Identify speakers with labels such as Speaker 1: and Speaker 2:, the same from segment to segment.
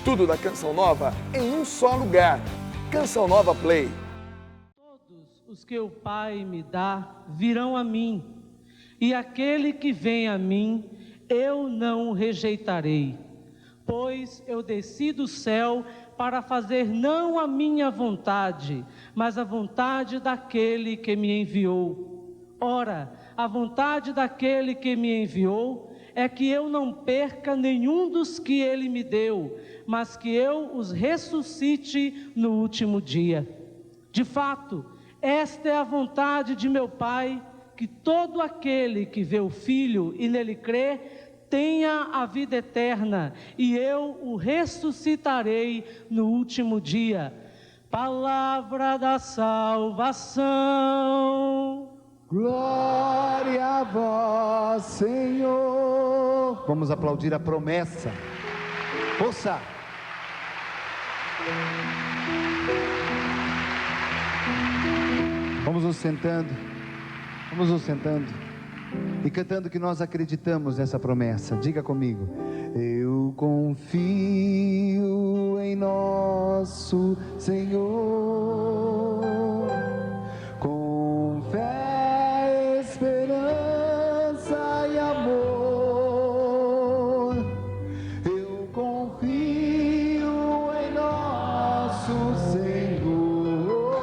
Speaker 1: Tudo da Canção Nova em um só lugar. Canção Nova Play.
Speaker 2: Todos os que o Pai me dá virão a mim, e aquele que vem a mim, eu não o rejeitarei. Pois eu desci do céu para fazer não a minha vontade, mas a vontade daquele que me enviou. Ora, a vontade daquele que me enviou é que eu não perca nenhum dos que ele me deu, mas que eu os ressuscite no último dia. De fato, esta é a vontade de meu Pai, que todo aquele que vê o Filho e nele crê, tenha a vida eterna, e eu o ressuscitarei no último dia. Palavra da salvação.
Speaker 3: Glória a vós, Senhor. Vamos aplaudir a promessa. Ouça. Vamos nos sentando. Vamos nos sentando e cantando que nós acreditamos nessa promessa. Diga comigo: eu confio em nosso Senhor, com fé, esperança e amor. Eu confio em nosso Senhor,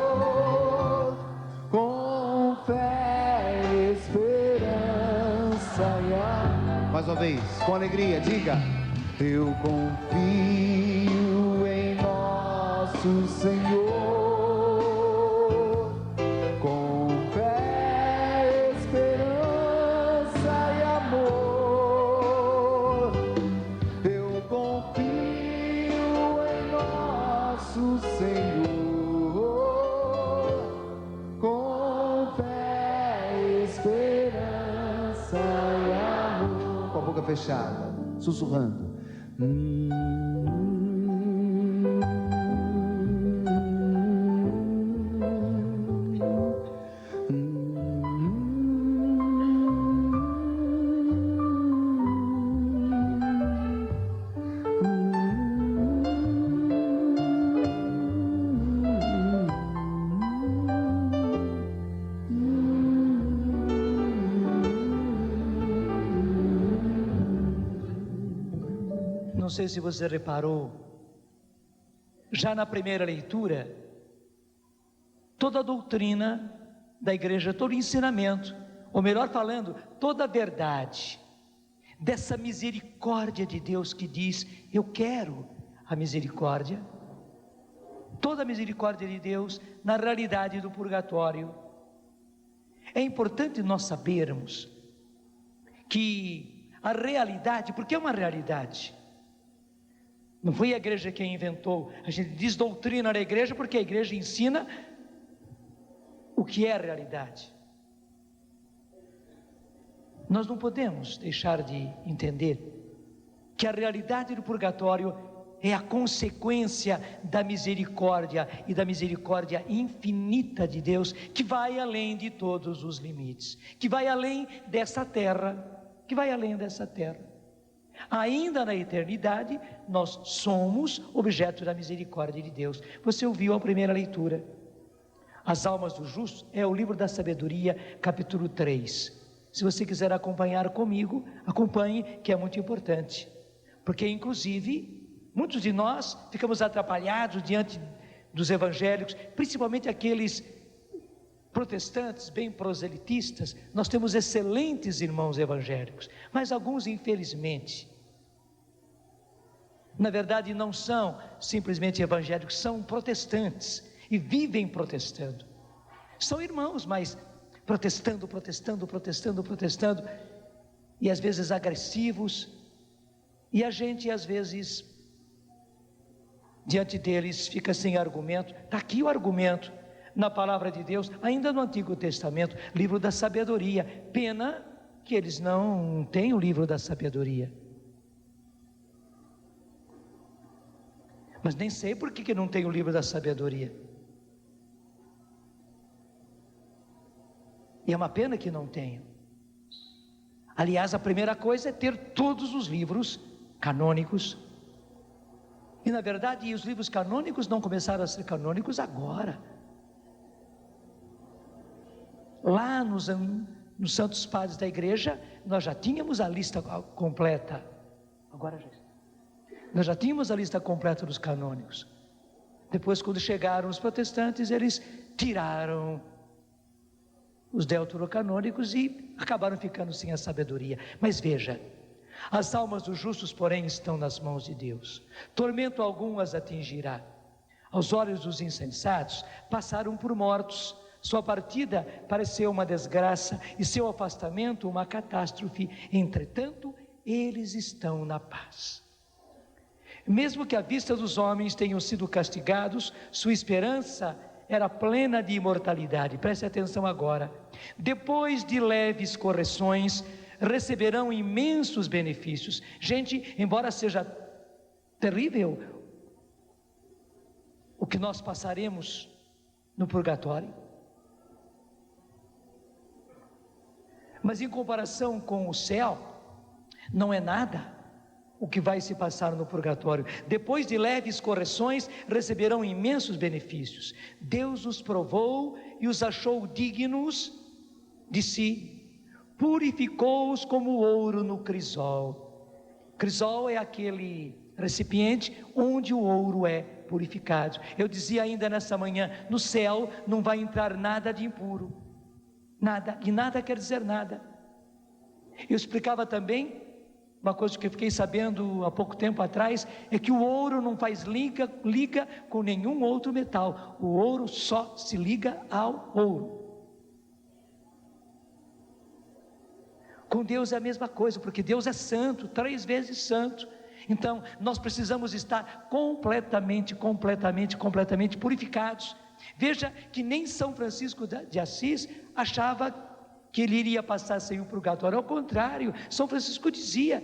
Speaker 3: com fé, esperança e amor. Mais uma vez, com alegria, diga: eu confio em nosso Senhor, com fé, esperança e amor. Eu confio em nosso Senhor, com fé, esperança e amor. Com a boca fechada, sussurrando.
Speaker 4: Não sei se você reparou, já na primeira leitura, toda a doutrina da igreja, todo o ensinamento, ou melhor falando, toda a verdade, dessa misericórdia de Deus que diz: eu quero a misericórdia, toda a misericórdia de Deus na realidade do purgatório. É importante nós sabermos que a realidade, porque é uma realidade, não foi a igreja quem inventou. A gente diz doutrina na igreja porque a igreja ensina o que é a realidade. Nós não podemos deixar de entender que a realidade do purgatório é a consequência da misericórdia, e da misericórdia infinita de Deus, que vai além de todos os limites, que vai além dessa terra, que vai além dessa terra. Ainda na eternidade, nós somos objeto da misericórdia de Deus. Você ouviu a primeira leitura. As almas dos justos é o livro da sabedoria, capítulo 3. Se você quiser acompanhar comigo, acompanhe, que é muito importante. Porque inclusive, muitos de nós ficamos atrapalhados diante dos evangélicos, principalmente aqueles protestantes, bem proselitistas. Nós temos excelentes irmãos evangélicos, mas alguns, infelizmente, na verdade não são simplesmente evangélicos, são protestantes e vivem protestando. São irmãos, mas protestando, e às vezes agressivos, e a gente às vezes diante deles fica sem argumento. Está aqui o argumento na palavra de Deus, ainda no Antigo Testamento, livro da sabedoria. Pena que eles não têm o livro da sabedoria. Mas nem sei por que não tem o livro da sabedoria. E é uma pena que não tenham. Aliás, a primeira coisa é ter todos os livros canônicos. E na verdade, os livros canônicos não começaram a ser canônicos agora. Lá nos Santos Padres da Igreja, nós já tínhamos a lista completa. Agora já está. Nós já tínhamos a lista completa dos canônicos. Depois, quando chegaram os protestantes, eles tiraram os deuterocanônicos e acabaram ficando sem a sabedoria. Mas veja, as almas dos justos, porém, estão nas mãos de Deus. Tormento algum as atingirá. Aos olhos dos insensatos, passaram por mortos. Sua partida pareceu uma desgraça e seu afastamento uma catástrofe. Entretanto, eles estão na paz. Mesmo que à vista dos homens tenham sido castigados, sua esperança era plena de imortalidade. Preste atenção agora. Depois de leves correções, receberão imensos benefícios. Gente, embora seja terrível o que nós passaremos no purgatório, mas em comparação com o céu, não é nada o que vai se passar no purgatório. Depois de leves correções, receberão imensos benefícios. Deus os provou e os achou dignos de si, purificou-os como ouro no crisol. Crisol é aquele recipiente onde o ouro é purificado. Eu dizia ainda nessa manhã, no céu não vai entrar nada de impuro, nada, e nada quer dizer nada. Eu explicava também uma coisa que eu fiquei sabendo há pouco tempo atrás, é que o ouro não faz liga com nenhum outro metal. O ouro só se liga ao ouro. Com Deus é a mesma coisa, porque Deus é santo, 3 vezes santo. Então nós precisamos estar completamente purificados. Veja que nem São Francisco de Assis achava que ele iria passar sem o purgatório. Ao contrário, São Francisco dizia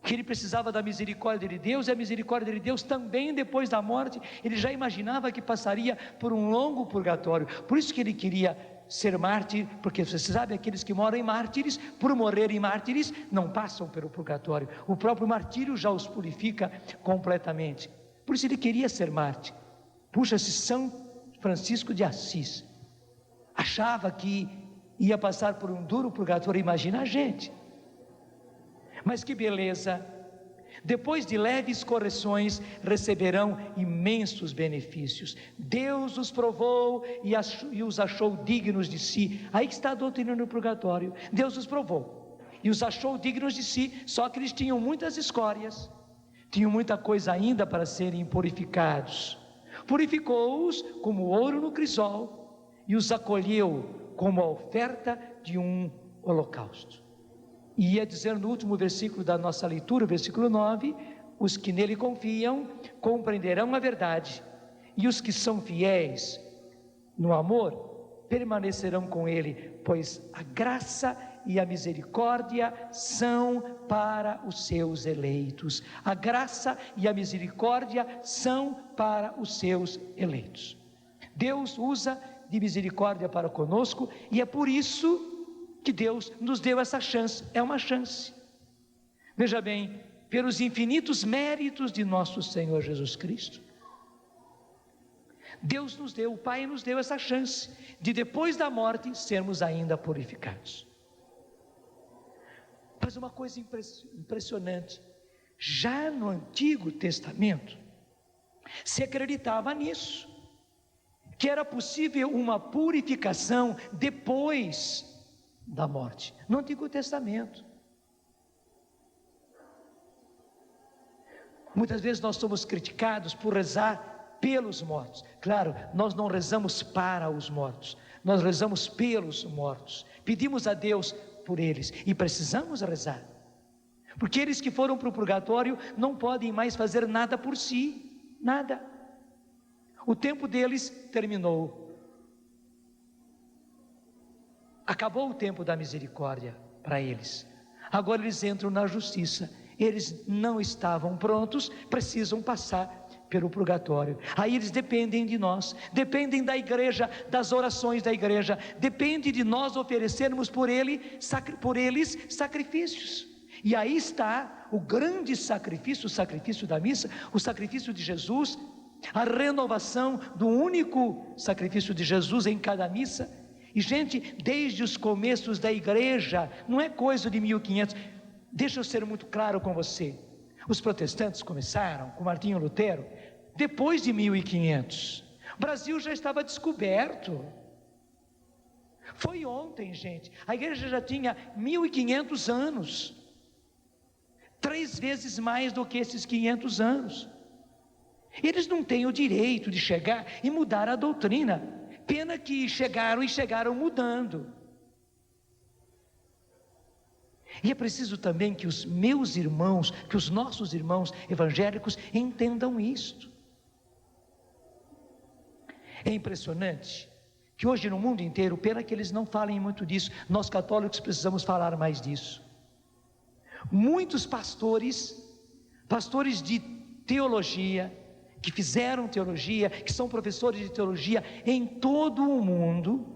Speaker 4: que ele precisava da misericórdia de Deus, e a misericórdia de Deus também depois da morte. Ele já imaginava que passaria por um longo purgatório. Por isso que ele queria ser mártir, porque você sabe, aqueles que moram em mártires, por morrerem mártires, não passam pelo purgatório. O próprio martírio já os purifica completamente. Por isso ele queria ser mártir. Puxa, se São Francisco de Assis achava que ia passar por um duro purgatório, imagina a gente. Mas que beleza! Depois de leves correções, receberão imensos benefícios. Deus os provou e os achou dignos de si. Aí que está a doutrina no purgatório. Deus os provou e os achou dignos de si, só que eles tinham muitas escórias, tinham muita coisa ainda para serem purificados. Purificou-os como ouro no crisol e os acolheu como a oferta de um holocausto. E ia dizer no último versículo da nossa leitura, versículo 9, os que nele confiam compreenderão a verdade, e os que são fiéis no amor permanecerão com ele, pois a graça e a misericórdia são para os seus eleitos. A graça e a misericórdia são para os seus eleitos. Deus usa de misericórdia para conosco, e é por isso que Deus nos deu essa chance. É uma chance. Veja bem, pelos infinitos méritos de nosso Senhor Jesus Cristo, Deus nos deu, o Pai nos deu essa chance de depois da morte sermos ainda purificados. Mas uma coisa impressionante, já no Antigo Testamento se acreditava nisso, que era possível uma purificação depois da morte, no Antigo Testamento. Muitas vezes nós somos criticados por rezar pelos mortos. Claro, nós não rezamos para os mortos, nós rezamos pelos mortos, pedimos a Deus por eles, e precisamos rezar, porque eles que foram para o purgatório não podem mais fazer nada por si, nada. O tempo deles terminou. Acabou o tempo da misericórdia para eles. Agora eles entram na justiça. Eles não estavam prontos, precisam passar pelo purgatório. Aí eles dependem de nós, dependem da igreja, das orações da igreja, depende de nós oferecermos por eles sacrifícios. E aí está o grande sacrifício, o sacrifício da missa, o sacrifício de Jesus, a renovação do único sacrifício de Jesus em cada missa. E gente, desde os começos da igreja, não é coisa de 1500, deixa eu ser muito claro com você, os protestantes começaram com Martinho Lutero, depois de 1500, o Brasil já estava descoberto, foi ontem, gente, a igreja já tinha 1500 anos, 3 vezes mais do que esses 500 anos, eles não têm o direito de chegar e mudar a doutrina, pena que chegaram mudando. E é preciso também que os meus irmãos, que os nossos irmãos evangélicos entendam isto. É impressionante que hoje no mundo inteiro, pena que eles não falem muito disso, nós católicos precisamos falar mais disso. Muitos pastores de teologia, que fizeram teologia, que são professores de teologia em todo o mundo,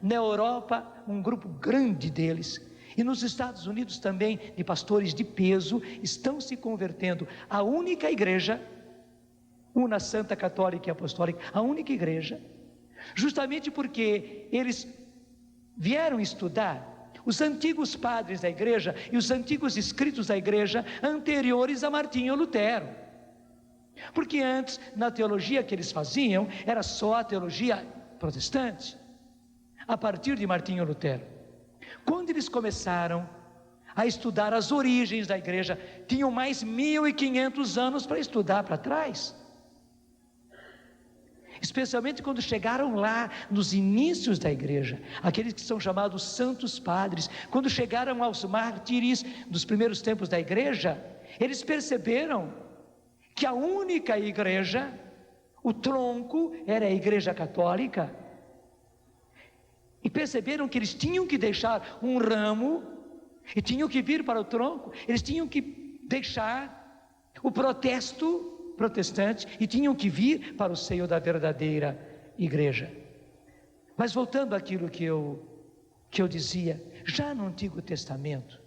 Speaker 4: na Europa, um grupo grande deles, e nos Estados Unidos também, de pastores de peso, estão se convertendo à única igreja, una santa católica e apostólica, a única igreja, justamente porque eles vieram estudar os antigos padres da igreja e os antigos escritos da igreja anteriores a Martinho Lutero, porque antes na teologia que eles faziam era só a teologia protestante, a partir de Martinho Lutero. Quando eles começaram a estudar as origens da igreja, tinham mais 1500 anos para estudar para trás, especialmente quando chegaram lá nos inícios da igreja, aqueles que são chamados santos padres, quando chegaram aos mártires dos primeiros tempos da igreja, eles perceberam que a única igreja, o tronco, era a igreja católica, e perceberam que eles tinham que deixar um ramo, e tinham que vir para o tronco, eles tinham que deixar o protesto protestante e tinham que vir para o seio da verdadeira igreja. Mas voltando àquilo que eu dizia, já no Antigo Testamento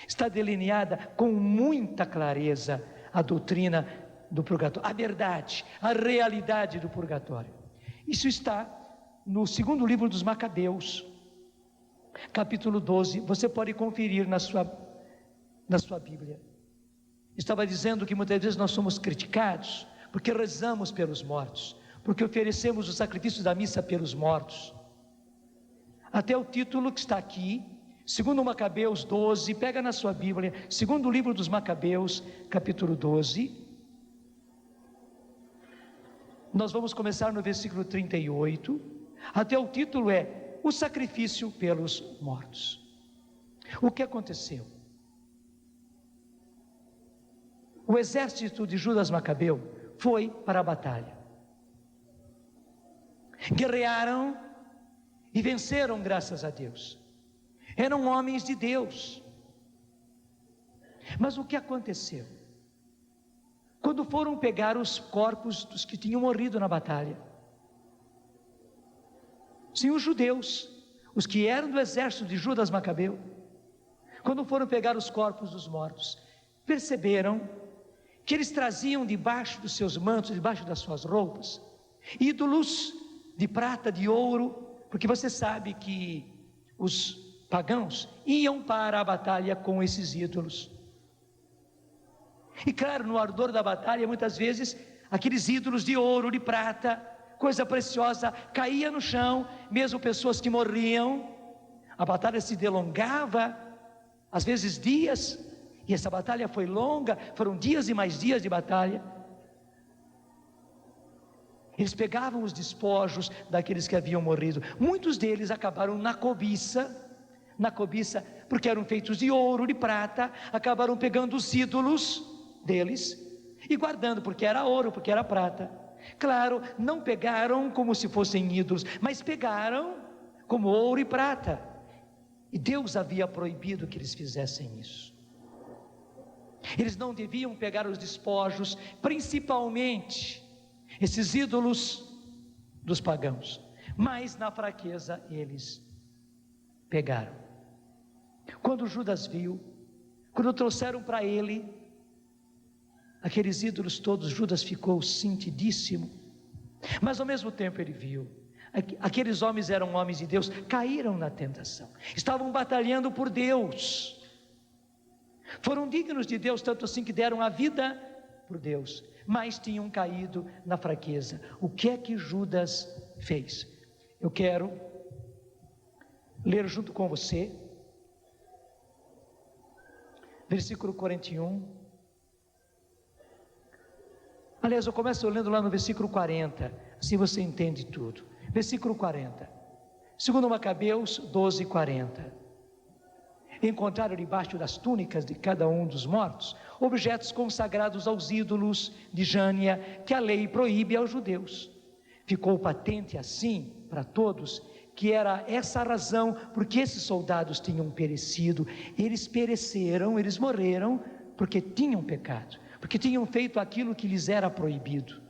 Speaker 4: está delineada com muita clareza a doutrina do purgatório, a verdade, a realidade do purgatório. Isso está no segundo livro dos Macabeus, capítulo 12, você pode conferir na sua Bíblia. Estava dizendo que muitas vezes nós somos criticados porque rezamos pelos mortos, porque oferecemos o sacrifício da missa pelos mortos. Até o título que está aqui, segundo Macabeus 12, pega na sua Bíblia, segundo livro dos Macabeus, capítulo 12. Nós vamos começar no versículo 38, até o título é o sacrifício pelos mortos. O que aconteceu? O exército de Judas Macabeu foi para a batalha, guerrearam e venceram, graças a Deus, eram homens de Deus. Mas o que aconteceu? Quando foram pegar os corpos dos que tinham morrido na batalha, sim, os judeus, os que eram do exército de Judas Macabeu, quando foram pegar os corpos dos mortos, perceberam que eles traziam debaixo dos seus mantos, debaixo das suas roupas, ídolos de prata, de ouro, porque você sabe que os pagãos iam para a batalha com esses ídolos. E claro, no ardor da batalha, muitas vezes, aqueles ídolos de ouro, de prata, coisa preciosa, caía no chão, mesmo pessoas que morriam, a batalha se delongava, às vezes dias, e essa batalha foi longa, foram dias e mais dias de batalha. Eles pegavam os despojos daqueles que haviam morrido, muitos deles acabaram na cobiça, porque eram feitos de ouro, de prata, acabaram pegando os ídolos deles, e guardando, porque era ouro, porque era prata. Claro, não pegaram como se fossem ídolos, mas pegaram como ouro e prata, e Deus havia proibido que eles fizessem isso. Eles não deviam pegar os despojos, principalmente esses ídolos dos pagãos, mas na fraqueza eles pegaram. Quando Judas viu, quando trouxeram para ele aqueles ídolos todos, Judas ficou sentidíssimo, mas ao mesmo tempo ele viu, aqueles homens eram homens de Deus, caíram na tentação, estavam batalhando por Deus, foram dignos de Deus, tanto assim que deram a vida por Deus, mas tinham caído na fraqueza. O que é que Judas fez? Eu quero ler junto com você, versículo 41, aliás, eu começo lendo lá no versículo 40, assim você entende tudo. Versículo 40, segundo Macabeus 12:40, encontraram debaixo das túnicas de cada um dos mortos, objetos consagrados aos ídolos de Jânia, que a lei proíbe aos judeus. Ficou patente assim para todos, que era essa a razão porque esses soldados tinham perecido. Eles pereceram, eles morreram, porque tinham pecado, porque tinham feito aquilo que lhes era proibido.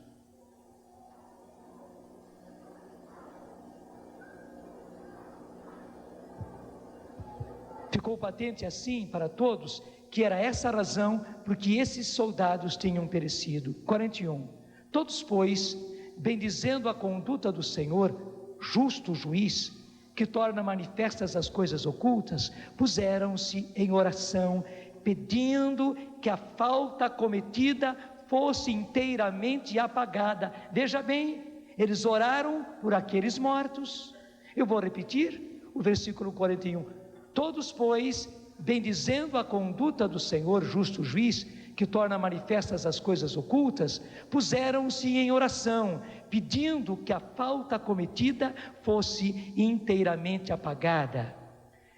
Speaker 4: Ficou patente assim para todos, que era essa a razão porque esses soldados tinham perecido. 41, todos, pois, bendizendo a conduta do Senhor, justo juiz, que torna manifestas as coisas ocultas, puseram-se em oração, pedindo que a falta cometida fosse inteiramente apagada. Veja bem, eles oraram por aqueles mortos. Eu vou repetir o versículo 41, todos, pois, bendizendo a conduta do Senhor, justo juiz, que torna manifestas as coisas ocultas, puseram-se em oração, pedindo que a falta cometida fosse inteiramente apagada.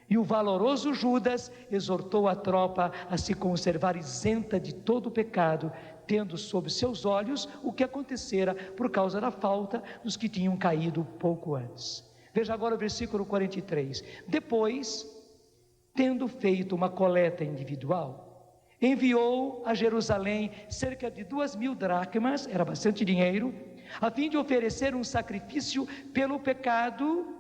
Speaker 4: E o valoroso Judas exortou a tropa a se conservar isenta de todo pecado, tendo sob seus olhos o que acontecera por causa da falta dos que tinham caído pouco antes. Veja agora o versículo 43. Depois, tendo feito uma coleta individual, enviou a Jerusalém cerca de 2.000 dracmas, era bastante dinheiro, a fim de oferecer um sacrifício pelo pecado,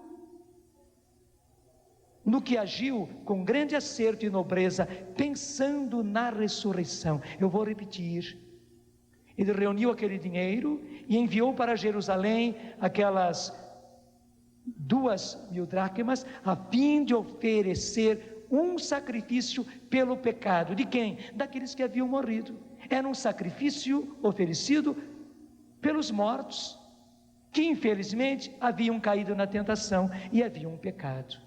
Speaker 4: no que agiu com grande acerto e nobreza, pensando na ressurreição. Eu vou repetir. Ele reuniu aquele dinheiro e enviou para Jerusalém aquelas 2.000 dracmas, a fim de oferecer um sacrifício pelo pecado. De quem? Daqueles que haviam morrido. Era um sacrifício oferecido pelos mortos, que infelizmente haviam caído na tentação e haviam pecado.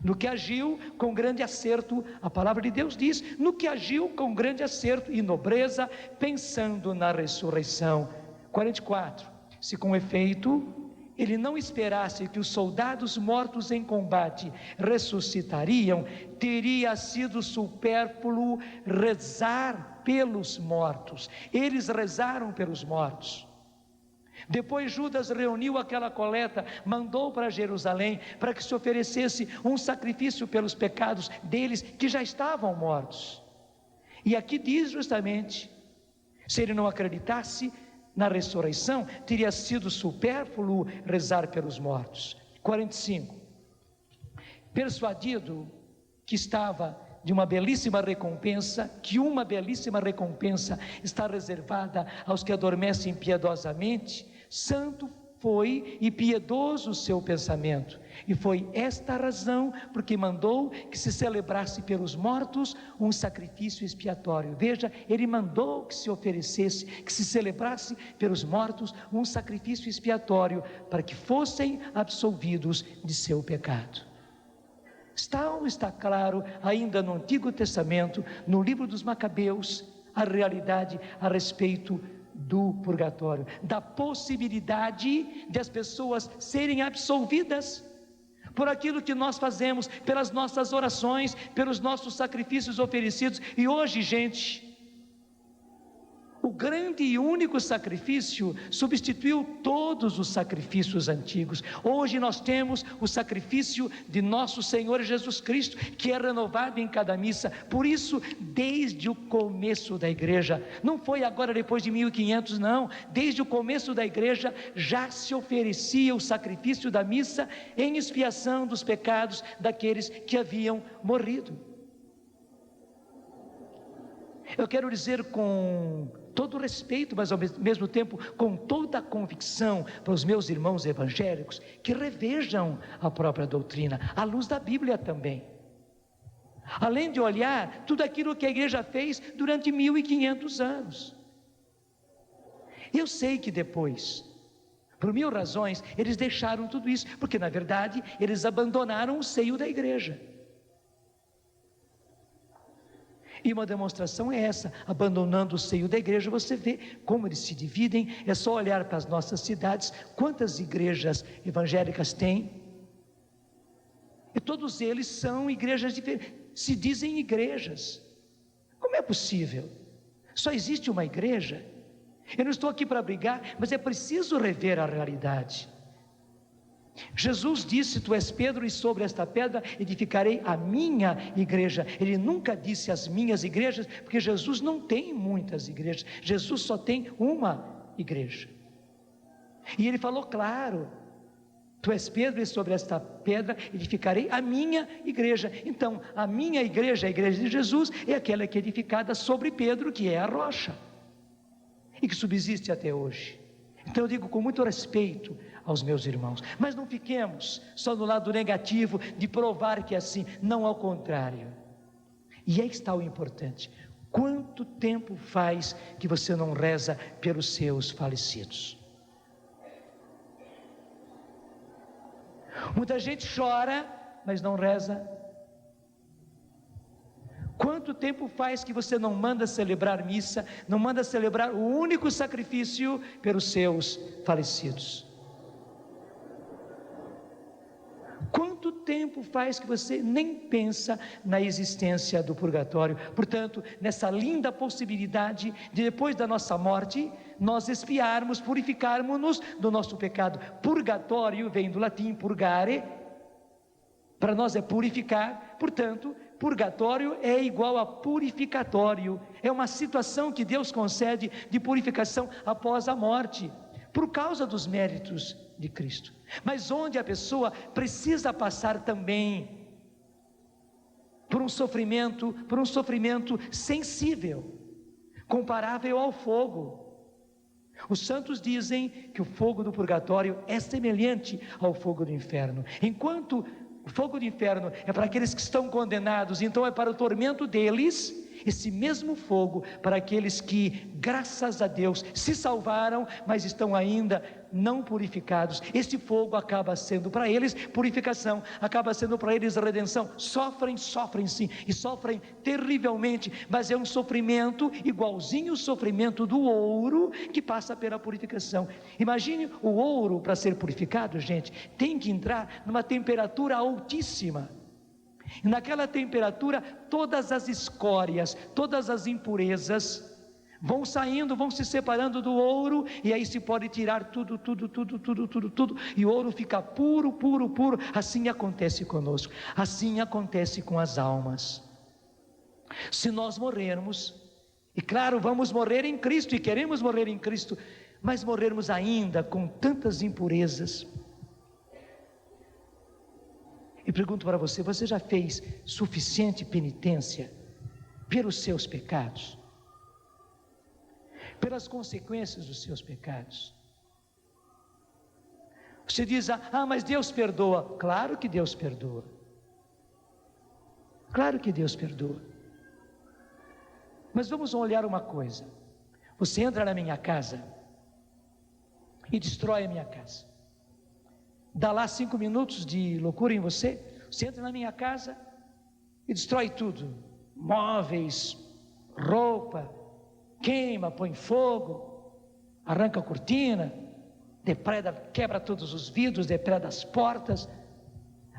Speaker 4: No que agiu com grande acerto, a palavra de Deus diz, no que agiu com grande acerto e nobreza, pensando na ressurreição. 44, se com efeito ele não esperasse que os soldados mortos em combate ressuscitariam, teria sido supérfluo rezar pelos mortos. Eles rezaram pelos mortos. Depois Judas reuniu aquela coleta, mandou para Jerusalém, para que se oferecesse um sacrifício pelos pecados deles que já estavam mortos. E aqui diz justamente, se ele não acreditasse na ressurreição, teria sido supérfluo rezar pelos mortos. 45, persuadido que estava de uma belíssima recompensa, que uma belíssima recompensa está reservada aos que adormecem piedosamente, santo foi e piedoso o seu pensamento, e foi esta a razão porque mandou que se celebrasse pelos mortos um sacrifício expiatório. Veja, ele mandou que se oferecesse, que se celebrasse pelos mortos um sacrifício expiatório, para que fossem absolvidos de seu pecado. Está claro ainda no Antigo Testamento, no livro dos Macabeus, a realidade a respeito do purgatório, da possibilidade de as pessoas serem absolvidas por aquilo que nós fazemos, pelas nossas orações, pelos nossos sacrifícios oferecidos. E hoje, gente, o grande e único sacrifício substituiu todos os sacrifícios antigos. Hoje nós temos o sacrifício de nosso Senhor Jesus Cristo, que é renovado em cada missa. Por isso, desde o começo da igreja, não foi agora depois de 1500, não, desde o começo da igreja já se oferecia o sacrifício da missa em expiação dos pecados daqueles que haviam morrido. Eu quero dizer com todo respeito, mas ao mesmo tempo com toda a convicção para os meus irmãos evangélicos, que revejam a própria doutrina, à luz da Bíblia também. Além de olhar tudo aquilo que a igreja fez durante 1500 anos. Eu sei que depois, por 1000 razões, eles deixaram tudo isso, porque na verdade eles abandonaram o seio da igreja. E uma demonstração é essa, abandonando o seio da igreja, você vê como eles se dividem. É só olhar para as nossas cidades, quantas igrejas evangélicas tem, e todos eles são igrejas diferentes, se dizem igrejas. Como é possível? Só existe uma igreja? Eu não estou aqui para brigar, mas é preciso rever a realidade. Jesus disse: tu és Pedro, e sobre esta pedra edificarei a minha igreja. Ele nunca disse as minhas igrejas, porque Jesus não tem muitas igrejas, Jesus só tem uma igreja. E ele falou claro: tu és Pedro, e sobre esta pedra edificarei a minha igreja. Então, a minha igreja, a igreja de Jesus, é aquela que é edificada sobre Pedro, que é a rocha, e que subsiste até hoje. Então eu digo com muito respeito aos meus irmãos, mas não fiquemos só no lado negativo de provar que é assim, não, ao contrário. E aí está o importante: quanto tempo faz que você não reza pelos seus falecidos? Muita gente chora, mas não reza. Quanto tempo faz que você não manda celebrar missa, não manda celebrar o único sacrifício pelos seus falecidos? Quanto tempo faz que você nem pensa na existência do purgatório? Portanto, nessa linda possibilidade de depois da nossa morte, nós expiarmos, purificarmos-nos do nosso pecado. Purgatório vem do latim purgare, para nós é purificar. Portanto, purgatório é igual a purificatório, é uma situação que Deus concede de purificação após a morte, por causa dos méritos de Cristo, mas onde a pessoa precisa passar também por um sofrimento sensível, comparável ao fogo. Os santos dizem que o fogo do purgatório é semelhante ao fogo do inferno. Enquanto o fogo do inferno é para aqueles que estão condenados, então é para o tormento deles. Esse mesmo fogo para aqueles que, graças a Deus, se salvaram, mas estão ainda não purificados. Este fogo acaba sendo para eles purificação, acaba sendo para eles redenção. Sofrem sim, e sofrem terrivelmente, mas é um sofrimento igualzinho ao sofrimento do ouro que passa pela purificação. Imagine o ouro, para ser purificado, gente, tem que entrar numa temperatura altíssima. E naquela temperatura, todas as escórias, todas as impurezas vão saindo, vão se separando do ouro, e aí se pode tirar tudo, e o ouro fica puro. Assim acontece conosco, assim acontece com as almas. Se nós morrermos, e claro, vamos morrer em Cristo, e queremos morrer em Cristo, mas morrermos ainda com tantas impurezas. E pergunto para você: você já fez suficiente penitência pelos seus pecados? Pelas consequências dos seus pecados? Você diz: mas Deus perdoa. Claro que Deus perdoa. Claro que Deus perdoa. Mas vamos olhar uma coisa: você entra na minha casa e destrói a minha casa. Dá lá 5 minutos de loucura em você. Você entra na minha casa e destrói tudo: móveis, roupa, queima, põe fogo, arranca a cortina, depreda, quebra todos os vidros, depreda as portas,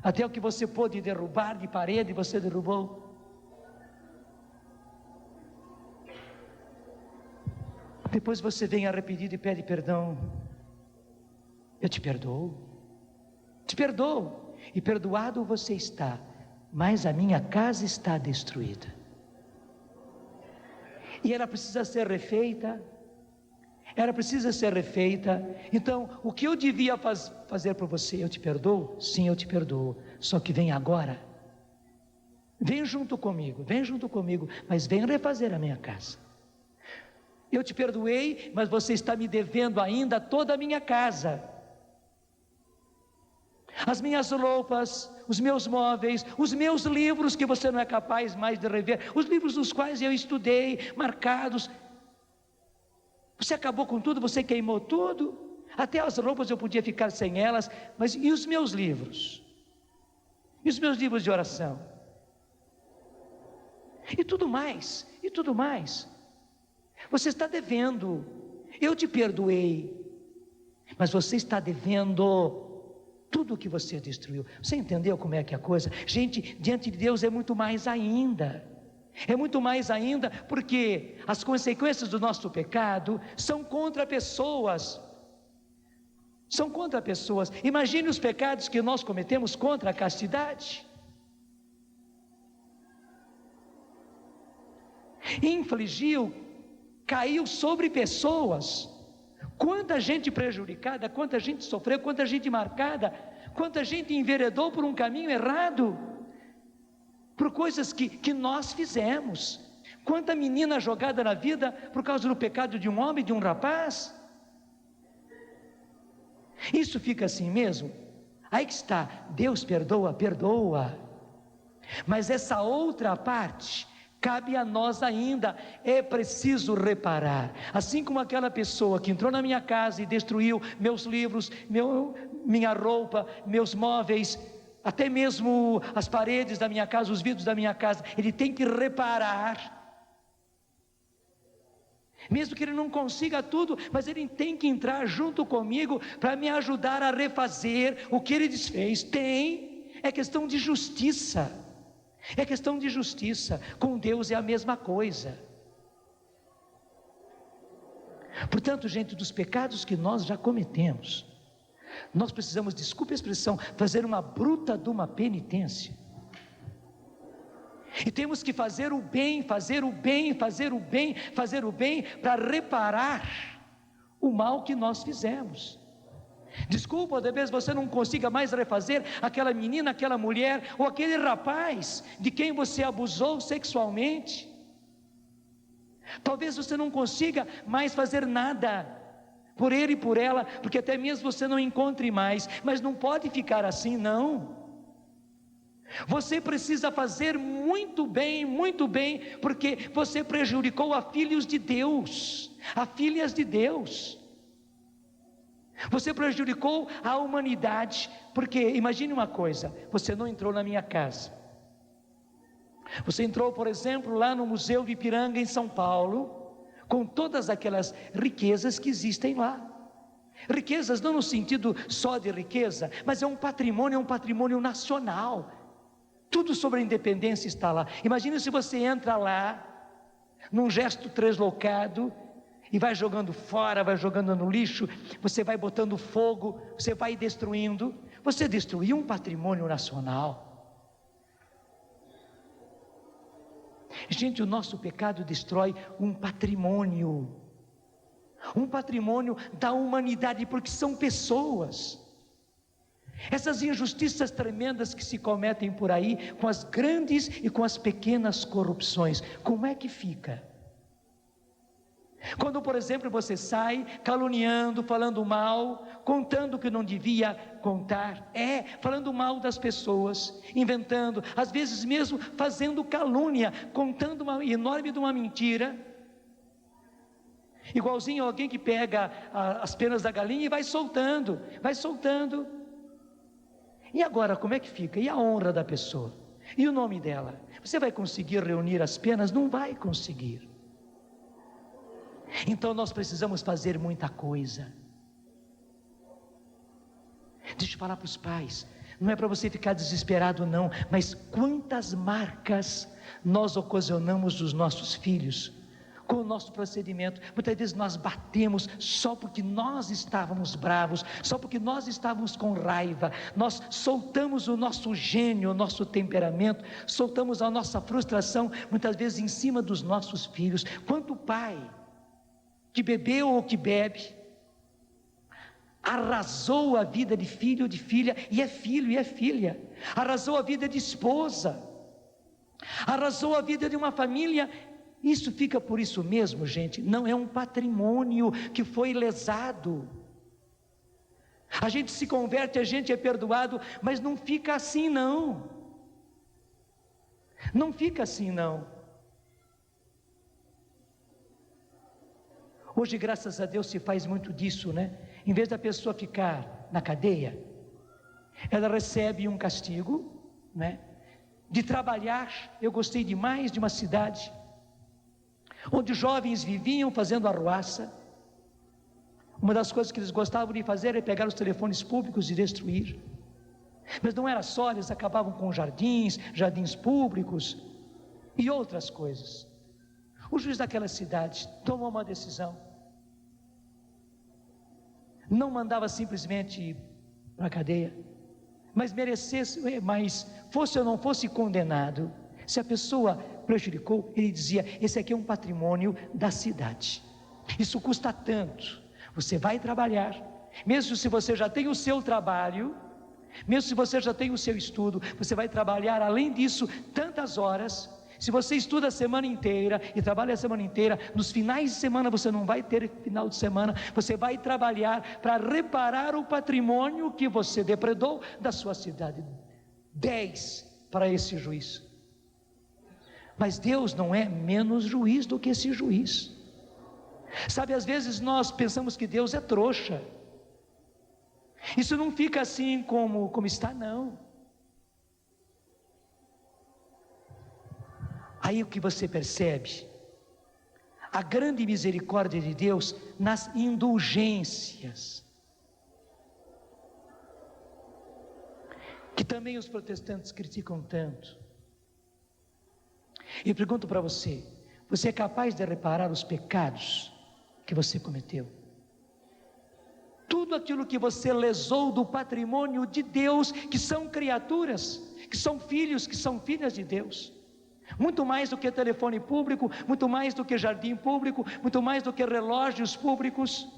Speaker 4: até o que você pôde derrubar de parede, você derrubou. Depois você vem arrependido e pede perdão. Eu te perdoo. Te perdoo, e perdoado você está, mas a minha casa está destruída, e ela precisa ser refeita. Então, o que eu devia fazer por você? Eu te perdoo? Sim, eu te perdoo. Só que vem agora vem junto comigo, mas vem refazer a minha casa. Eu te perdoei, mas você está me devendo ainda toda a minha casa. As minhas roupas, os meus móveis, os meus livros que você não é capaz mais de rever, os livros dos quais eu estudei, marcados. Você acabou com tudo, você queimou tudo. Até as roupas eu podia ficar sem elas, mas e os meus livros? E os meus livros de oração? E tudo mais, e tudo mais. Você está devendo. Eu te perdoei, mas você está devendo tudo o que você destruiu. Você entendeu como é que é a coisa? Gente, diante de Deus é muito mais ainda. É muito mais ainda, porque as consequências do nosso pecado são contra pessoas. São contra pessoas. Imagine os pecados que nós cometemos contra a castidade. Infligiu, caiu sobre pessoas. Quanta gente prejudicada, quanta gente sofreu, quanta gente marcada, quanta gente enveredou por um caminho errado, por coisas que nós fizemos. Quanta menina jogada na vida por causa do pecado de um homem, de um rapaz. Isso fica assim mesmo? Aí que está, Deus perdoa, perdoa. Mas essa outra parte cabe a nós ainda, é preciso reparar. Assim como aquela pessoa que entrou na minha casa e destruiu meus livros, minha roupa, meus móveis, até mesmo as paredes da minha casa, os vidros da minha casa, ele tem que reparar. Mesmo que ele não consiga tudo, mas ele tem que entrar junto comigo para me ajudar a refazer o que ele desfez. É questão de justiça. É questão de justiça. Com Deus é a mesma coisa. Portanto, gente, dos pecados que nós já cometemos, nós precisamos, desculpe a expressão, fazer uma bruta de uma penitência. E temos que fazer o bem, fazer o bem, fazer o bem, fazer o bem, para reparar o mal que nós fizemos. Desculpa, talvez você não consiga mais refazer aquela menina, aquela mulher, ou aquele rapaz de quem você abusou sexualmente. Talvez você não consiga mais fazer nada por ele e por ela, porque até mesmo você não encontre mais, mas não pode ficar assim, não. Você precisa fazer muito bem, porque você prejudicou a filhos de Deus, a filhas de Deus. Você prejudicou a humanidade, porque imagine uma coisa, você não entrou na minha casa. Você entrou, por exemplo, lá no Museu de Ipiranga, em São Paulo, com todas aquelas riquezas que existem lá. Riquezas não no sentido só de riqueza, mas é um patrimônio nacional. Tudo sobre a independência está lá. Imagine se você entra lá, num gesto translocado, e vai jogando fora, vai jogando no lixo, você vai botando fogo, você vai destruindo. Você destruiu um patrimônio nacional. Gente, o nosso pecado destrói um patrimônio da humanidade, porque são pessoas. Essas injustiças tremendas que se cometem por aí, com as grandes e com as pequenas corrupções, como é que fica? Quando, por exemplo, você sai caluniando, falando mal, contando o que não devia contar, falando mal das pessoas, inventando, às vezes mesmo fazendo calúnia, contando uma enorme de uma mentira, igualzinho alguém que pega as penas da galinha e vai soltando. E agora como é que fica? E a honra da pessoa? E o nome dela? Você vai conseguir reunir as penas? Não vai conseguir. Então nós precisamos fazer muita coisa. Deixa eu falar para os pais, não é para você ficar desesperado não, mas quantas marcas nós ocasionamos dos nossos filhos com o nosso procedimento. Muitas vezes nós batemos só porque nós estávamos bravos, só porque nós estávamos com raiva, nós soltamos o nosso gênio, o nosso temperamento, soltamos a nossa frustração, muitas vezes em cima dos nossos filhos. Quanto pai que bebeu ou que bebe, arrasou a vida de filho ou de filha, e é filho e é filha, arrasou a vida de esposa, arrasou a vida de uma família. Isso fica por isso mesmo, gente, não é um patrimônio que foi lesado. A gente se converte, a gente é perdoado, mas não fica assim não. Não fica assim não. Hoje, graças a Deus, se faz muito disso, né? Em vez da pessoa ficar na cadeia, ela recebe um castigo, né? De trabalhar. Eu gostei demais de uma cidade onde jovens viviam fazendo arruaça. Uma das coisas que eles gostavam de fazer era pegar os telefones públicos e destruir. Mas não era só, eles acabavam com jardins públicos e outras coisas. O juiz daquela cidade tomou uma decisão. Não mandava simplesmente para a cadeia, mas fosse ou não fosse condenado, se a pessoa prejudicou, ele dizia: esse aqui é um patrimônio da cidade, isso custa tanto, você vai trabalhar, mesmo se você já tem o seu trabalho, mesmo se você já tem o seu estudo, você vai trabalhar além disso tantas horas. Se você estuda a semana inteira e trabalha a semana inteira, nos finais de semana você não vai ter final de semana, você vai trabalhar para reparar o patrimônio que você depredou da sua cidade. 10 para esse juiz. Mas Deus não é menos juiz do que esse juiz. Sabe, às vezes nós pensamos que Deus é trouxa. Isso não fica assim como está, não. Aí o que você percebe? A grande misericórdia de Deus nas indulgências, que também os protestantes criticam tanto. E pergunto para você: você é capaz de reparar os pecados que você cometeu? Tudo aquilo que você lesou do patrimônio de Deus, que são criaturas, que são filhos, que são filhas de Deus. Muito mais do que telefone público, muito mais do que jardim público, muito mais do que relógios públicos.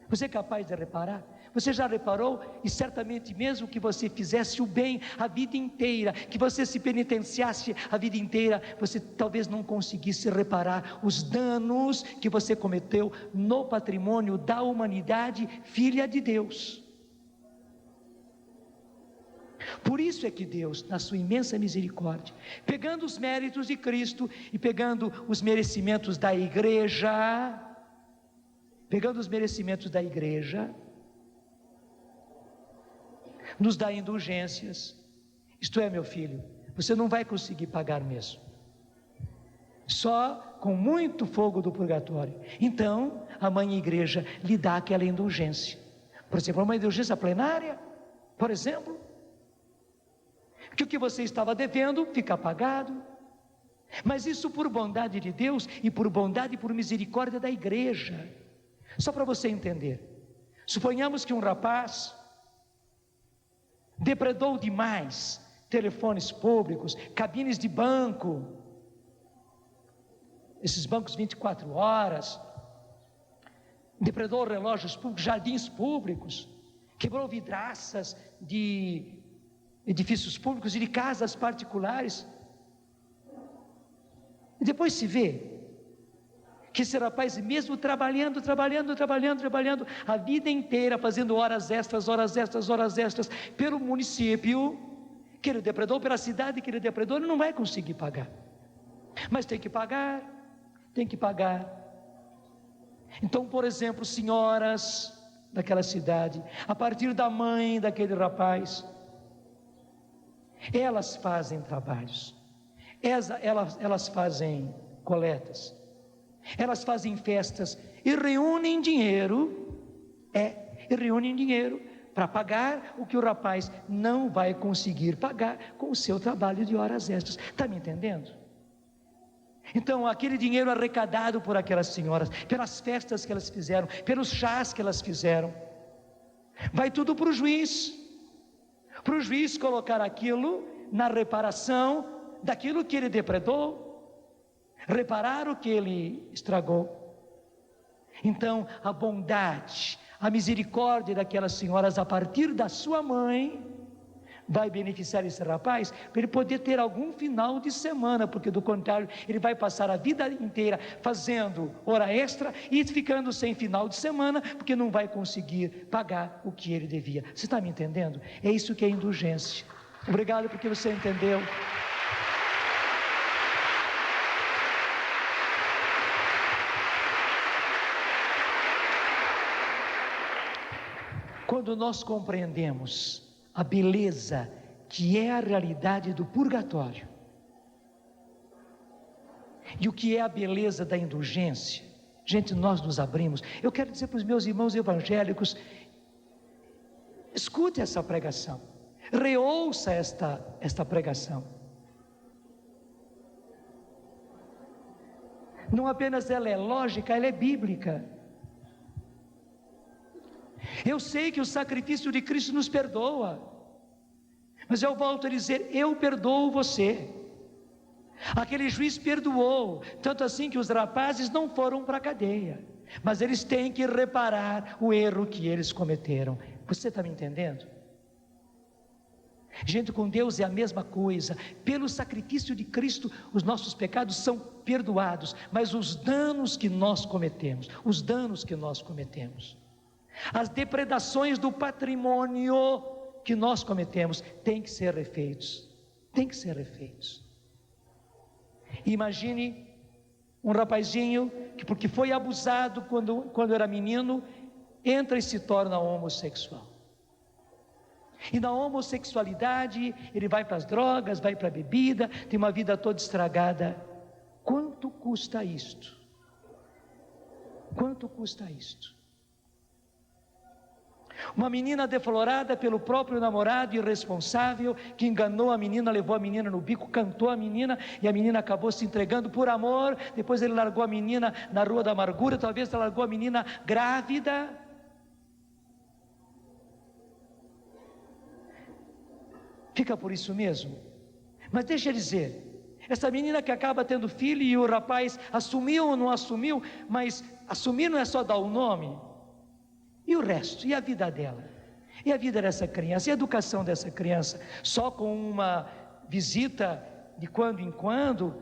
Speaker 4: Você é capaz de reparar? Você já reparou? E certamente mesmo que você fizesse o bem a vida inteira, que você se penitenciasse a vida inteira, você talvez não conseguisse reparar os danos que você cometeu no patrimônio da humanidade, filha de Deus. Por isso é que Deus, na sua imensa misericórdia, pegando os méritos de Cristo e pegando os merecimentos da igreja, nos dá indulgências. Isto é, meu filho, você não vai conseguir pagar mesmo, só com muito fogo do purgatório. Então a mãe igreja lhe dá aquela indulgência, por exemplo, uma indulgência plenária, por exemplo, que o que você estava devendo fica pagado. Mas isso por bondade de Deus e por bondade e por misericórdia da igreja. Só para você entender, suponhamos que um rapaz depredou demais telefones públicos, cabines de banco, esses bancos 24 horas, depredou relógios públicos, jardins públicos, quebrou vidraças de edifícios públicos e de casas particulares. E depois se vê que esse rapaz, mesmo trabalhando a vida inteira, fazendo horas extras pelo município que ele depredou, pela cidade que ele depredou, ele não vai conseguir pagar. Mas tem que pagar. Então, por exemplo, senhoras daquela cidade, a partir da mãe daquele rapaz, elas fazem trabalhos, elas fazem coletas, elas fazem festas e reúnem dinheiro para pagar o que o rapaz não vai conseguir pagar com o seu trabalho de horas extras. Está me entendendo? Então aquele dinheiro arrecadado por aquelas senhoras, pelas festas que elas fizeram, pelos chás que elas fizeram, vai tudo para o juiz colocar aquilo na reparação daquilo que ele depredou, reparar o que ele estragou. Então a bondade, a misericórdia daquelas senhoras, a partir da sua mãe, vai beneficiar esse rapaz, para ele poder ter algum final de semana, porque do contrário, ele vai passar a vida inteira fazendo hora extra e ficando sem final de semana, porque não vai conseguir pagar o que ele devia. Você está me entendendo? É isso que é indulgência. Obrigado porque você entendeu. Quando nós compreendemos a beleza que é a realidade do purgatório e o que é a beleza da indulgência, gente, nós nos abrimos. Eu quero dizer para os meus irmãos evangélicos, escute essa pregação, reouça esta pregação. Não apenas ela é lógica, ela é bíblica. Eu sei que o sacrifício de Cristo nos perdoa, mas eu volto a dizer, eu perdoo você. Aquele juiz perdoou, tanto assim que os rapazes não foram para a cadeia, mas eles têm que reparar o erro que eles cometeram. Você está me entendendo? Gente, com Deus é a mesma coisa. Pelo sacrifício de Cristo, os nossos pecados são perdoados, mas os danos que nós cometemos, as depredações do patrimônio que nós cometemos, têm que ser refeitos. Imagine um rapazinho que, porque foi abusado quando era menino, entra e se torna homossexual. E na homossexualidade, ele vai para as drogas, vai para a bebida, tem uma vida toda estragada. Quanto custa isto? Uma menina deflorada pelo próprio namorado irresponsável, que enganou a menina, levou a menina no bico, cantou a menina, e a menina acabou se entregando por amor. Depois ele largou a menina na rua da amargura, talvez ele largou a menina grávida. Fica por isso mesmo. Mas deixa eu dizer, essa menina que acaba tendo filho e o rapaz assumiu ou não assumiu, mas assumir não é só dar o nome. E o resto? E a vida dela? E a vida dessa criança? E a educação dessa criança? Só com uma visita de quando em quando,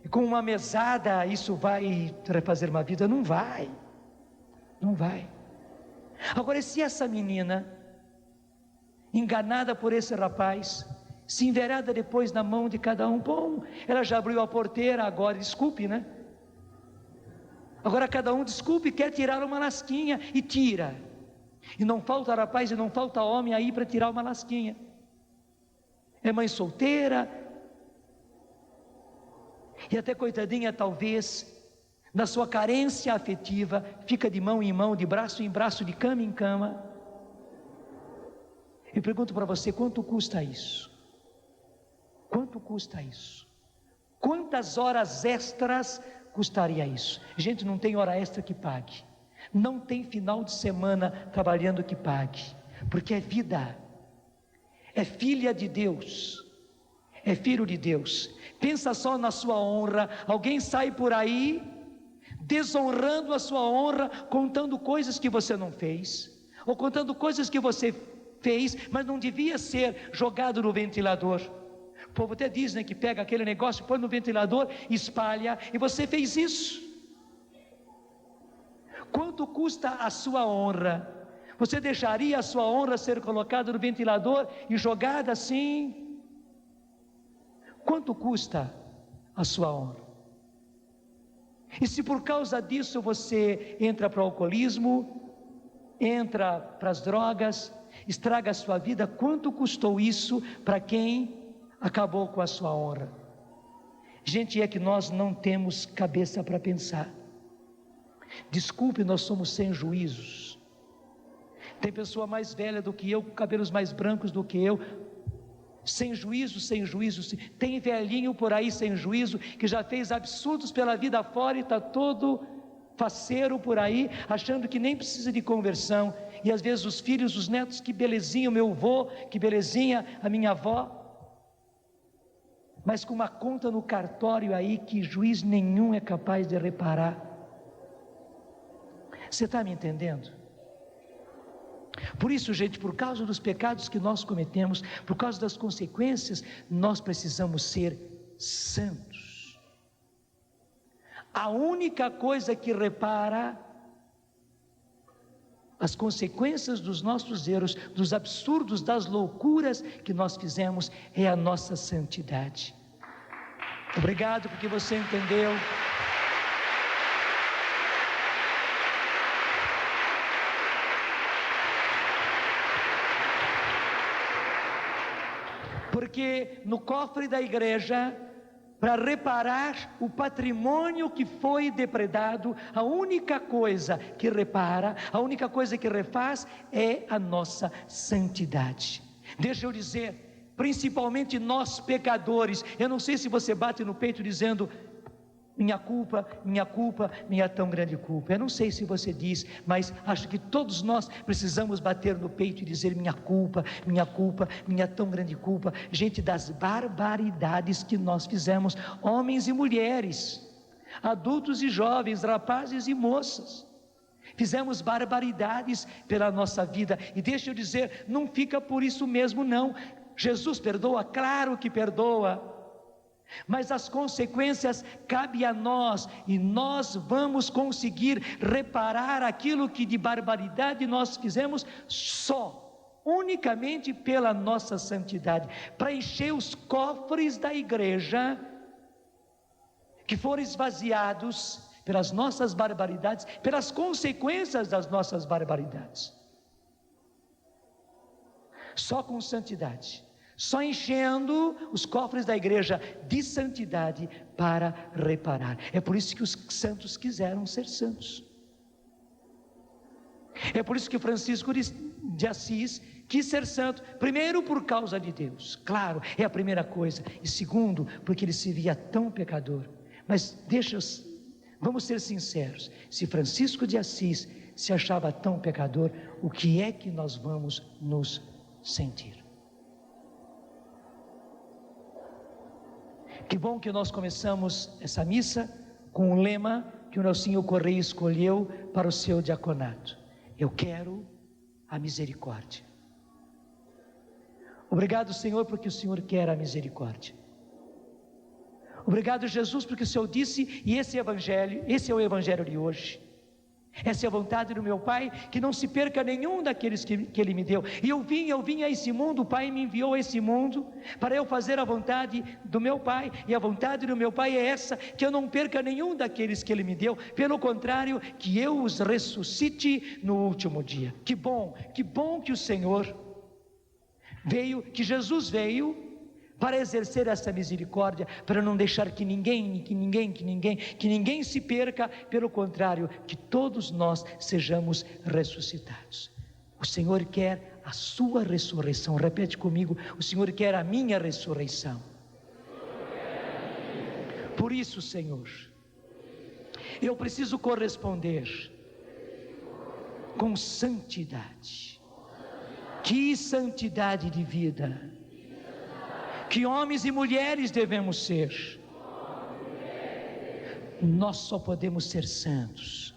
Speaker 4: e com uma mesada, isso vai fazer uma vida? Não vai. Agora, se essa menina, enganada por esse rapaz, se envereda depois na mão de cada um, bom, ela já abriu a porteira, agora desculpe, né? Agora cada um desculpe, quer tirar uma lasquinha e tira. E não falta rapaz e não falta homem aí para tirar uma lasquinha. É mãe solteira, e até coitadinha talvez, na sua carência afetiva, fica de mão em mão, de braço em braço, de cama em cama. Eu pergunto para você, quanto custa isso? Quantas horas extras custaria isso? Gente, não tem hora extra que pague, não tem final de semana trabalhando que pague, porque é vida, é filha de Deus, é filho de Deus. Pensa só na sua honra. Alguém sai por aí desonrando a sua honra, contando coisas que você não fez, ou contando coisas que você fez, mas não devia ser jogado no ventilador. O povo até diz, né, que pega aquele negócio, põe no ventilador, espalha, e você fez isso. Quanto custa a sua honra? Você deixaria a sua honra ser colocada no ventilador e jogada assim? Quanto custa a sua honra? E se por causa disso você entra para o alcoolismo, entra para as drogas, estraga a sua vida, quanto custou isso para quem acabou com a sua honra? Gente, é que nós não temos cabeça para pensar. Desculpe, nós somos sem juízos. Tem pessoa mais velha do que eu, com cabelos mais brancos do que eu, sem juízo. Tem velhinho por aí sem juízo, que já fez absurdos pela vida fora e está todo faceiro por aí, achando que nem precisa de conversão. E às vezes os filhos, os netos, que belezinha o meu avô, que belezinha a minha avó, mas com uma conta no cartório aí que juiz nenhum é capaz de reparar. Você está me entendendo? Por isso, gente, por causa dos pecados que nós cometemos, por causa das consequências, nós precisamos ser santos. A única coisa que repara as consequências dos nossos erros, dos absurdos, das loucuras que nós fizemos, é a nossa santidade. Obrigado porque você entendeu. Porque no cofre da igreja, para reparar o patrimônio que foi depredado, a única coisa que repara, a única coisa que refaz é a nossa santidade. Deixa eu dizer, principalmente nós pecadores, eu não sei se você bate no peito dizendo: minha culpa, minha tão grande culpa. Eu não sei se você diz, mas acho que todos nós precisamos bater no peito e dizer: minha culpa, minha tão grande culpa. Gente, das barbaridades que nós fizemos, homens e mulheres, adultos e jovens, rapazes e moças, fizemos barbaridades pela nossa vida. E deixa eu dizer, não fica por isso mesmo não. Jesus perdoa, claro que perdoa, mas as consequências cabem a nós, e nós vamos conseguir reparar aquilo que de barbaridade nós fizemos unicamente pela nossa santidade, para encher os cofres da igreja que foram esvaziados pelas nossas barbaridades, pelas consequências das nossas barbaridades. Só com santidade, só enchendo os cofres da igreja de santidade para reparar. É por isso que os santos quiseram ser santos. É por isso que Francisco de Assis quis ser santo. Primeiro, por causa de Deus, claro, é a primeira coisa. E segundo, porque ele se via tão pecador. Mas vamos ser sinceros, se Francisco de Assis se achava tão pecador, o que é que nós vamos nos sentir? Que bom que nós começamos essa missa com o lema que o Nelsinho Correia escolheu para o seu diaconato: eu quero a misericórdia. Obrigado, Senhor, porque o Senhor quer a misericórdia. Obrigado, Jesus, porque o Senhor disse, e esse é o evangelho de hoje. Essa é a vontade do meu Pai, que não se perca nenhum daqueles que Ele me deu. E eu vim a esse mundo, o Pai me enviou a esse mundo, para eu fazer a vontade do meu Pai, e a vontade do meu Pai é essa, que eu não perca nenhum daqueles que Ele me deu, pelo contrário, que eu os ressuscite no último dia. Que bom que o Senhor veio, que Jesus veio, para exercer essa misericórdia, para não deixar que ninguém se perca, pelo contrário, que todos nós sejamos ressuscitados. O Senhor quer a sua ressurreição. Repete comigo: o Senhor quer a minha ressurreição. Por isso, Senhor, eu preciso corresponder com santidade. Que santidade de vida! Que homens e mulheres devemos ser. Nós só podemos ser santos.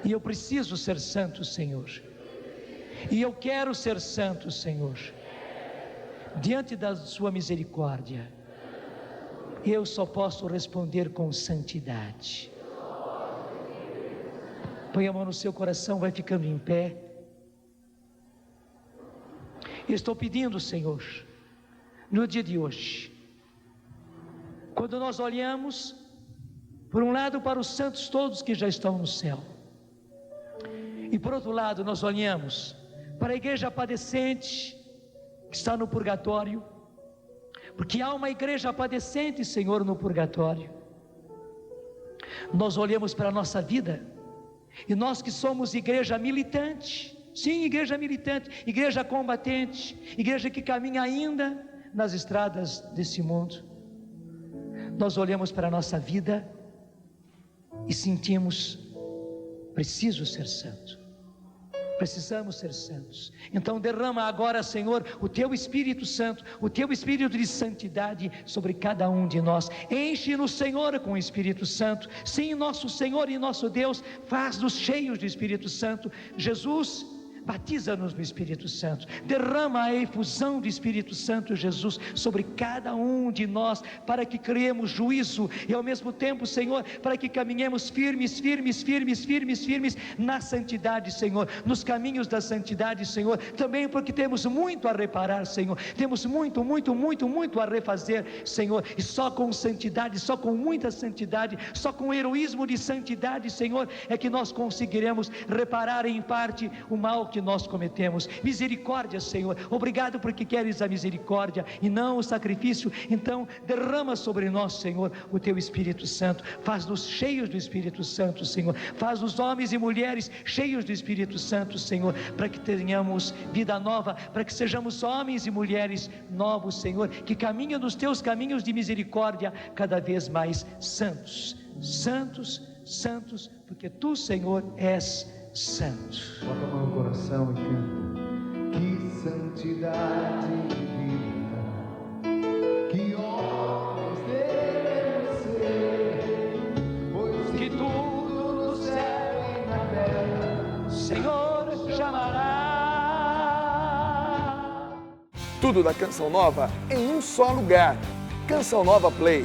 Speaker 4: E eu preciso ser santo, Senhor. E eu quero ser santo, Senhor. Diante da sua misericórdia, eu só posso responder com santidade. Põe a mão no seu coração, vai ficando em pé. Estou pedindo, Senhor, no dia de hoje, quando nós olhamos, por um lado, para os santos todos que já estão no céu, e por outro lado, nós olhamos para a igreja padecente, que está no purgatório, porque há uma igreja padecente, Senhor, no purgatório. Nós olhamos para a nossa vida, e nós que somos igreja militante, sim, igreja militante, igreja combatente, igreja que caminha ainda nas estradas desse mundo, nós olhamos para a nossa vida e sentimos: preciso ser santo, precisamos ser santos. Então derrama agora, Senhor, o Teu Espírito Santo, o Teu Espírito de santidade sobre cada um de nós. Enche-nos, Senhor, com o Espírito Santo. Sim, nosso Senhor e nosso Deus, faz-nos cheios do Espírito Santo. Jesus, batiza-nos no Espírito Santo, derrama a efusão do Espírito Santo, Jesus, sobre cada um de nós, para que criemos juízo e ao mesmo tempo, Senhor, para que caminhemos firmes na santidade, Senhor, nos caminhos da santidade, Senhor, também porque temos muito a reparar, Senhor, temos muito a refazer, Senhor, e só com santidade, só com muita santidade, só com heroísmo de santidade, Senhor, é que nós conseguiremos reparar em parte o mal que nós cometemos. Misericórdia, Senhor, obrigado porque queres a misericórdia e não o sacrifício. Então derrama sobre nós, Senhor, o teu Espírito Santo, faz-nos cheios do Espírito Santo, Senhor, faz os homens e mulheres cheios do Espírito Santo, Senhor, para que tenhamos vida nova, para que sejamos homens e mulheres novos, Senhor, que caminham nos teus caminhos de misericórdia, cada vez mais santos, porque tu, Senhor, és santo.
Speaker 3: Bota a mão no coração e canta. Que santidade divina, que homens devem ser, pois que tudo no céu e na terra,
Speaker 4: Senhor, chamará.
Speaker 1: Tudo da Canção Nova em um só lugar. Canção Nova Play.